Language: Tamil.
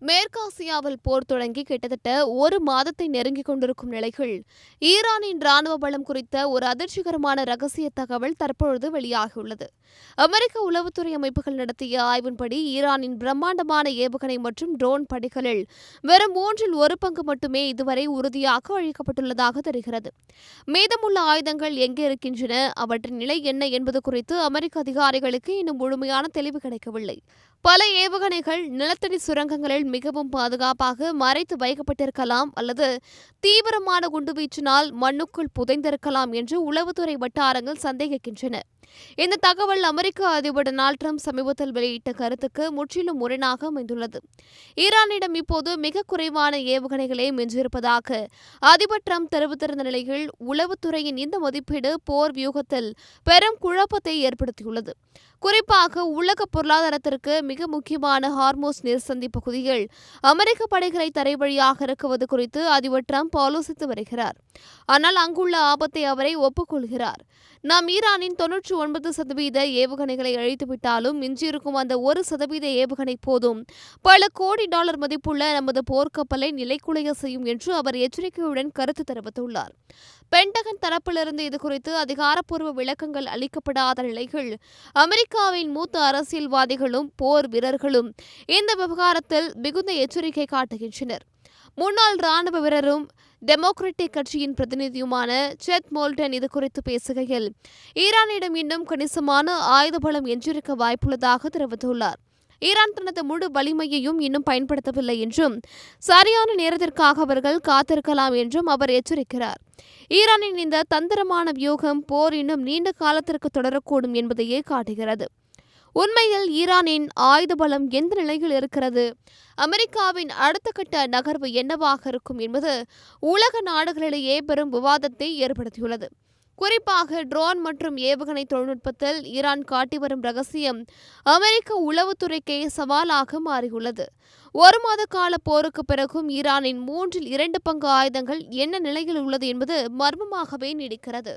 மேற்காசியாவில் போர் தொடங்கி கிட்டத்தட்ட ஒரு மாதத்தை நெருங்கிக் கொண்டிருக்கும் நிலையில் ஈரானின் ராணுவ பலம் குறித்த ஒரு அதிர்ச்சிகரமான ரகசிய தகவல் தற்பொழுது வெளியாகியுள்ளது. அமெரிக்க உளவுத்துறை அமைப்புகள் நடத்திய ஆய்வின்படி ஈரானின் பிரம்மாண்டமான ஏவுகணை மற்றும் ட்ரோன் படைகளில் வெறும் 1/3 மட்டுமே இதுவரை உறுதியாக அழிக்கப்பட்டுள்ளதாக தெரிகிறது. மீதமுள்ள ஆயுதங்கள் எங்கே இருக்கின்றன, அவற்றின் நிலை என்ன என்பது குறித்து அமெரிக்க அதிகாரிகளுக்கு இன்னும் முழுமையான தெளிவு கிடைக்கவில்லை. பல ஏவுகணைகள் நிலத்தடி சுரங்கங்களில் மிகவும் பாதுகாப்பாக மறைத்து வைக்கப்பட்டிருக்கலாம் அல்லது தீவிரமான குண்டுவீச்சினால் மண்ணுக்குள் புதைந்திருக்கலாம் என்று உளவுத்துறை வட்டாரங்கள் சந்தேகிக்கின்றன. இந்த தகவல் அமெரிக்க அதிபர் டொனால்ட் ட்ரம்ப் சமீபத்தில் வெளியிட்ட கருத்துக்கு முற்றிலும் முரணாக அமைந்துள்ளது. ஈரானிடம் இப்போது மிக குறைவான ஏவுகணைகளே மிஞ்சியிருப்பதாக அதிபர் ட்ரம்ப் தெரிவித்திருந்த நிலையில் உளவுத்துறையின் இந்த மதிப்பீடு போர் வியூகத்தில் பெரும் குழப்பத்தை ஏற்படுத்தியுள்ளது. குறிப்பாக உலக பொருளாதாரத்திற்கு மிக முக்கியமான ஹார்மோஸ் நீர்சந்தி பகுதியில் அமெரிக்க படைகளை தரை வழியாக இறக்குவது குறித்து அதிபர் ட்ரம்ப் ஆலோசித்து வருகிறார். ஆனால் அங்குள்ள ஆபத்தை அவரை ஒப்புக்கொள்கிறார். நாம் ஈரானின் 99% ஏவுகணைகளை அழித்துவிட்டாலும் மிஞ்சியிருக்கும் அந்த 1% ஏவுகணை போதும் பல கோடி டாலர் மதிப்புள்ள நமது போர்க்கப்பலை நிலைக்குலைய செய்யும் என்று அவர் எச்சரிக்கையுடன் கருத்து தெரிவித்துள்ளார். பென்டகன் தரப்பிலிருந்து இதுகுறித்து அதிகாரப்பூர்வ விளக்கங்கள் அளிக்கப்படாத நிலையில் அமெரிக்காவின் மூத்த அரசியல்வாதிகளும் போர் வீரர்களும் இந்த விவகாரத்தில் மிகுந்த எச்சரிக்கை காட்டுகின்றனர். முன்னாள் ராணுவ வீரரும் டெமோக்ராட்டிக் கட்சியின் பிரதிநிதியுமான செத் மோல்டன் இதுகுறித்து பேசுகையில் ஈரானிடம் இன்னும் கணிசமான ஆயுத பலம் எஞ்சிருக்க வாய்ப்புள்ளதாக தெரிவித்துள்ளார். ஈரான் தனது முழு வலிமையையும் இன்னும் பயன்படுத்தவில்லை என்றும் சரியான நேரத்திற்காக அவர்கள் காத்திருக்கலாம் என்றும் அவர் எச்சரிக்கிறார். ஈரானின் இந்த தந்திரமான வியூகம் போர் இன்னும் நீண்ட காலத்திற்கு தொடரக்கூடும் என்பதையே காட்டுகிறது. உண்மையில் ஈரானின் ஆயுத பலம் எந்த நிலையில் இருக்கிறது, அமெரிக்காவின் அடுத்த கட்ட நகர்வு என்னவாக இருக்கும் என்பது உலக நாடுகளிடையே பெரும் விவாதத்தை ஏற்படுத்தியுள்ளது. குறிப்பாக ட்ரோன் மற்றும் ஏவுகணை தொழில்நுட்பத்தில் ஈரான் காட்டி வரும் ரகசியம் அமெரிக்க உளவுத்துறைக்கே சவாலாக மாறியுள்ளது. 1 மாத கால போருக்கு பிறகும் ஈரானின் 2/3 ஆயுதங்கள் என்ன நிலையில் உள்ளது என்பது மர்மமாகவே நீடிக்கிறது.